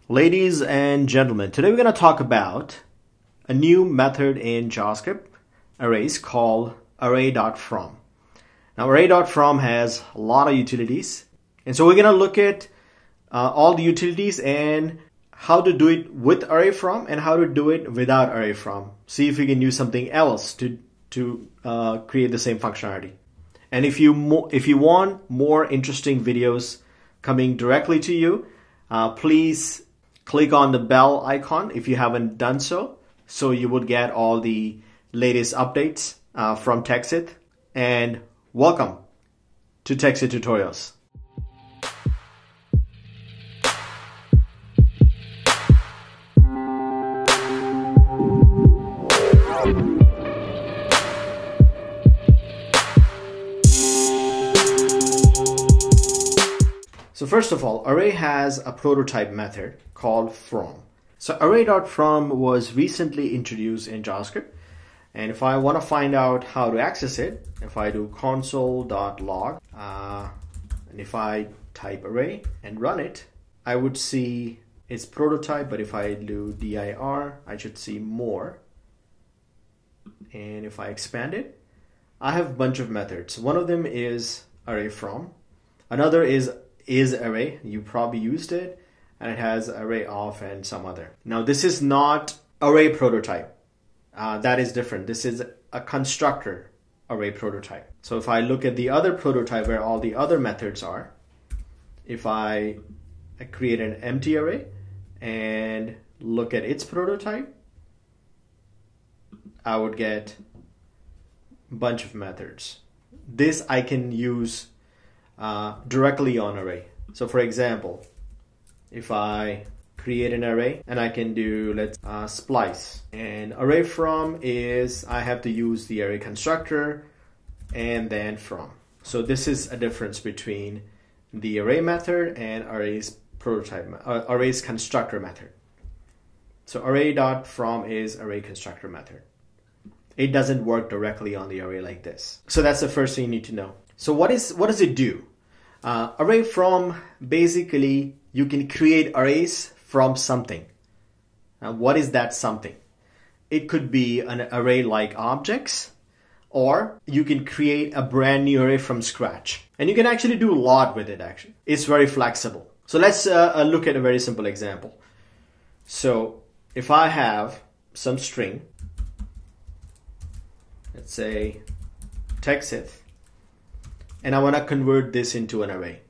Ladies and gentlemen, today we're going to talk about a new method in JavaScript arrays called Array.from. Now Array.from has a lot of utilities, and so we're going to look at all the utilities and how to do it with Array.from and how to do it without Array.from. See if we can use something else to create the same functionality. And if you want more interesting videos coming directly to you, please click on the bell icon if you haven't done so you would get all the latest updates from TechSith. And welcome to TechSith Tutorials. So first of all, Array has a prototype method called from. So Array.from was recently introduced in JavaScript. And if I want to find out how to access it, if I do console.log, and if I type array and run it, I would see its prototype. But if I do dir, I should see more. And if I expand it, I have a bunch of methods. One of them is array.from. Another is array. You probably used it, and it has array.of and some other. Now this is not array prototype. That is different. This is a constructor array prototype. So if I look at the other prototype where all the other methods are, if I create an empty array and look at its prototype, I would get a bunch of methods. This I can use directly on array. So for example, if I create an array and I can do splice, and array.from is I have to use the array constructor and then from. So this is a difference between the array method and array's array's constructor method. So array.from is array constructor method. It doesn't work directly on the array like this. So that's the first thing you need to know. So what does it do? Array.from, basically you can create arrays from something. Now what is that something? It could be an array like objects, or you can create a brand new array from scratch. And you can actually do a lot with it actually. It's very flexible. So let's look at a very simple example. So if I have some string, let's say TechSith, and I want to convert this into an array.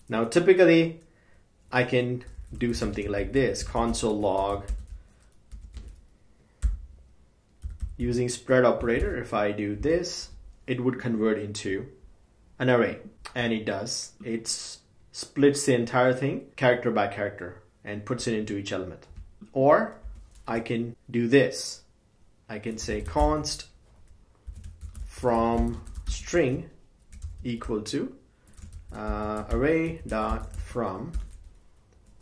Now typically I can do something like this, console log, using spread operator. If I do this, it would convert into an array, and it does. It splits the entire thing character by character and puts it into each element. Or I can do this. I can say const from string equal to array.from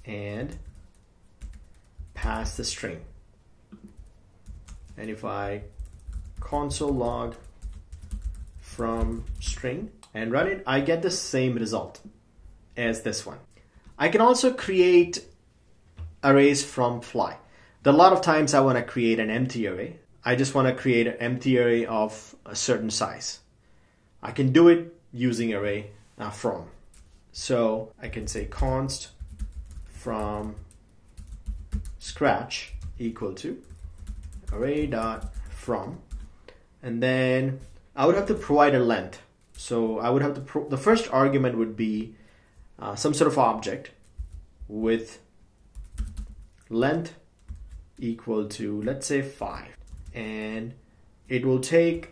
and pass the string. And if I console log from string and run it, I get the same result as this one. I can also create arrays from fly. A lot of times I want to create an empty array. I just want to create an empty array of a certain size. I can do it using array.from. So I can say const from scratch equal to array.from, and then I would have to provide a length. So I would have to the first argument would be some sort of object with length equal to, let's say, 5, and it will take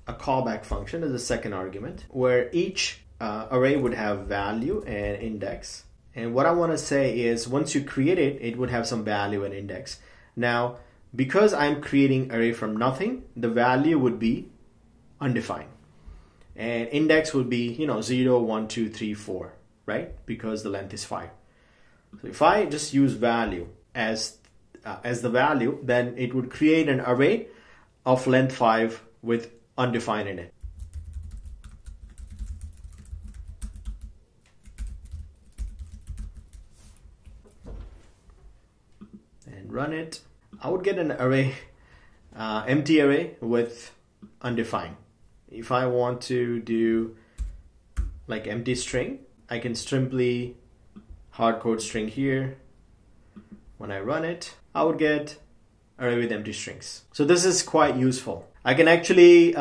a callback function as a second argument where each array would have value and index. And what I want to say is once you create it, it would have some value and index. Now, because I'm creating array from nothing, the value would be undefined. And index would be, 0, 1, 2, 3, 4, right? Because the length is 5. So if I just use value as the value, then it would create an array of length 5 with undefined in it. and run it, I would get an array, empty array with undefined. If I want to do like empty string, I can simply hardcode string here. When I run it, I would get array with empty strings. So this is quite useful. I can actually,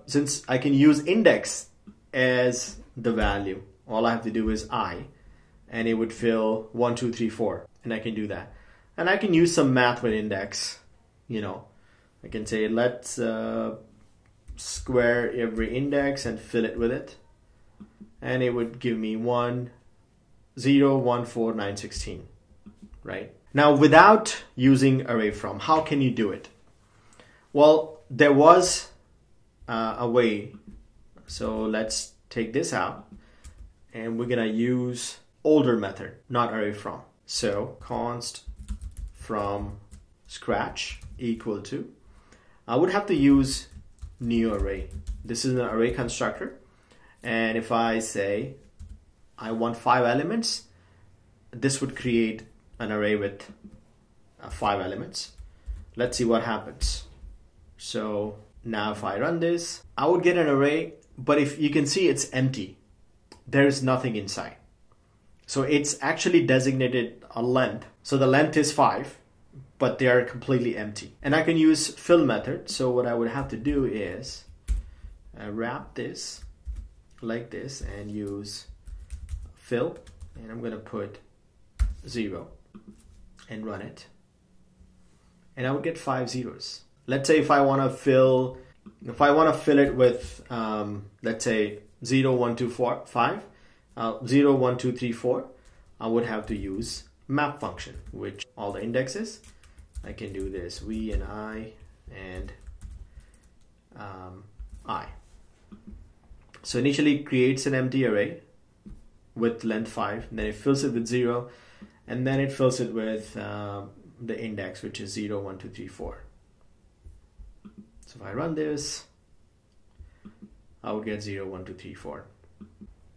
since I can use index as the value, all I have to do is I, and it would fill 1, 2, 3, 4, and I can do that. And I can use some math with index. You know, I can say let's square every index and fill it with it, and it would give me 1, 0, 1, 4, 9, 16, right? Now, without using array.from, how can you do it? Well, there was a way. So let's take this out, and we're gonna use older method, not array.from. So const from scratch equal to, I would have to use new array. This is an array constructor, and if I say I want 5 elements, this would create an array with 5 elements. Let's see what happens. So now if I run this, I would get an array, but if you can see, it's empty. There's nothing inside. So it's actually designated a length. So the length is 5, but they are completely empty. And I can use fill method. So what I would have to do is wrap this like this and use fill, and I'm gonna put 0 and run it, and I would get 5 zeros. Let's say if I want to fill it with let's say 0, 1, 2, 4, 5, 0, 1, 2, 3, 4, I would have to use map function, which all the indexes. I can do this v and I and I. So initially it creates an empty array with length 5, and then it fills it with 0, and then it fills it with the index, which is 0, 1, 2, 3, 4. So if I run this, I would get 0, 1, 2, 3, 4.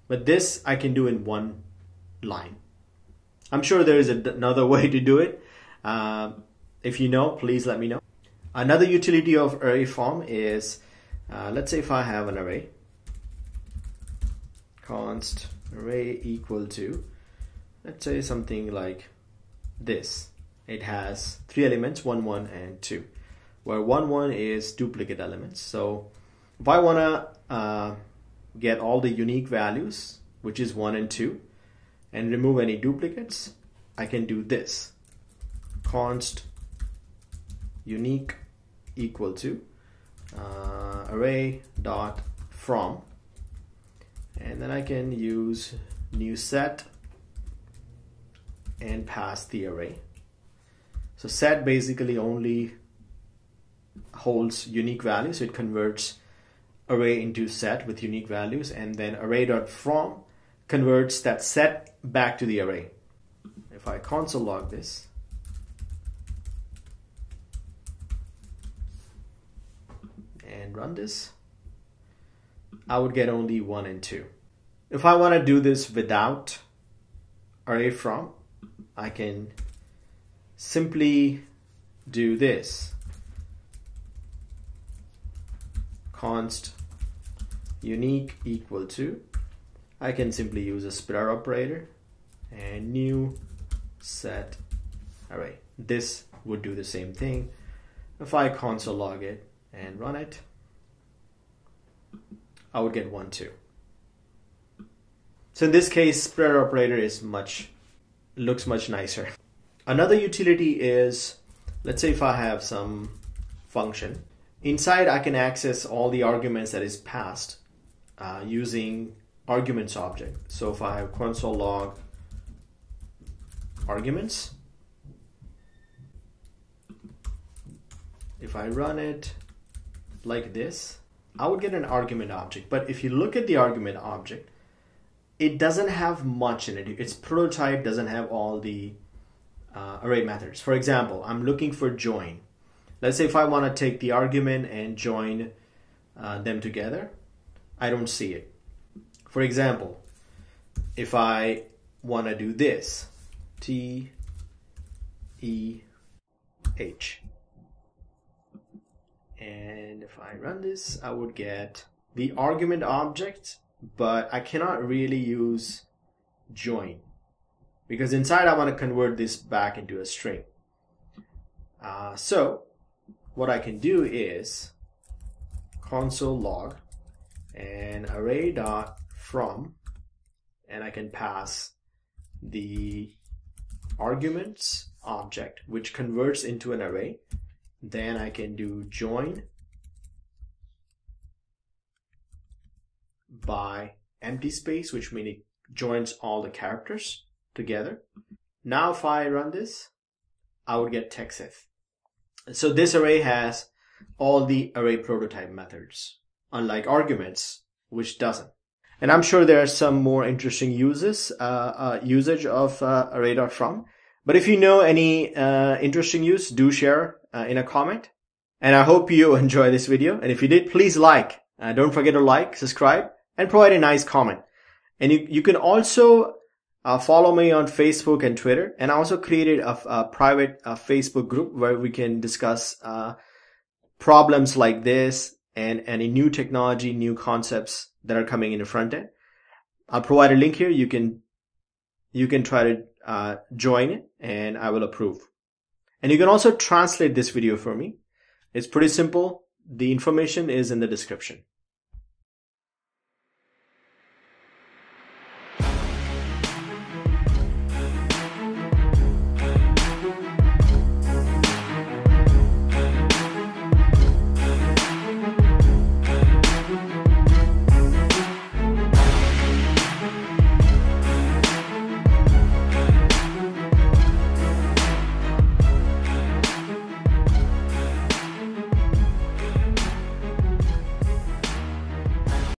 But this I can do in one line. I'm sure there is another way to do it. If you know, please let me know. Another utility of array.from is, let's say if I have an array, const array equal to, let's say something like this. It has 3 elements, 1, 1, and 2, where 1, 1 is duplicate elements. So if I want to get all the unique values, which is 1 and 2, and remove any duplicates, I can do this. Const unique equal to array.from, and then I can use new set and pass the array. So set basically only holds unique values, so it converts array into set with unique values, and then array.from converts that set back to the array. If I console log this, and run this, I would get only 1 and 2. If I want to do this without array.from, I can simply do this. Const unique equal to, I can simply use a splitter operator and new set array. This would do the same thing. If I console log it and run it, I would get 1, 2. So in this case, splitter operator is looks much nicer. Another utility is, let's say if I have some function, inside I can access all the arguments that is passed using arguments object. So if I have console log arguments, if I run it like this, I would get an argument object. But if you look at the argument object, it doesn't have much in it. Its prototype doesn't have all the array methods. For example, I'm looking for join. Let's say if I want to take the argument and join them together, I don't see it. For example, if I want to do this, T, E, h. And if I run this, I would get the argument object, but I cannot really use join because inside I want to convert this back into a string. So what I can do is console log and array.from, and I can pass the arguments object, which converts into an array. Then I can do join by empty space, which means it joins all the characters together. Now if I run this, I would get textf. So this array has all the array prototype methods, unlike arguments, which doesn't. And I'm sure there are some more interesting usage of array.from. But if you know any interesting use, do share in a comment. And I hope you enjoy this video. And if you did, please like. Don't forget to like, subscribe, and provide a nice comment. And you can also follow me on Facebook and Twitter. And I also created a private Facebook group where we can discuss problems like this and any new technology, new concepts that are coming in the front end. I'll provide a link here. You can try to join it and I will approve. And you can also translate this video for me. It's pretty simple. The information is in the description.